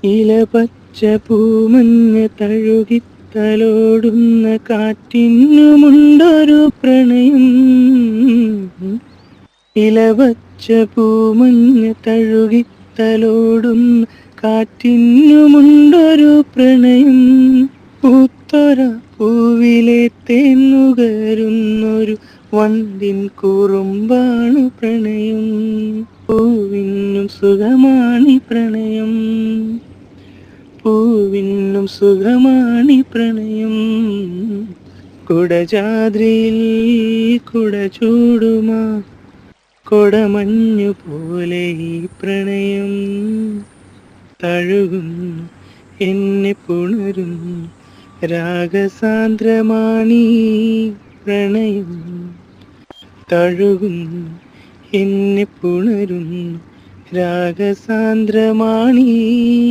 ഇലപച്ച പൂമഞ്ഞ തഴുകിത്തലോടുന്ന കാറ്റിനുമുണ്ടൊരു പ്രണയം. ഇലപച്ച പൂമഞ്ഞ തഴുകിത്തലോടുന്ന കാറ്റിനുമുണ്ടൊരു പ്രണയം. പൂത്തൊര പൂവിലെ തേന്നുകരുന്നൊരു വണ്ടിൻ കുറുമ്പാണു പ്രണയം. പൂവിനും സുഖമാണി പ്രണയം, പൂവിനും സുഖമാണി പ്രണയം. കുടജാദ്രിയിൽ കുട ചൂടുമാ കൊടമഞ്ഞു പോലെ ഈ പ്രണയം. തഴുകുന്നു എന്നെ പുണരുന്നു രാഗസാന്ദ്രമാണീ പ്രണയം. തഴുകുന്നു എന്നെ പുണരുന്നു രാഗസാന്ദ്രമാണീ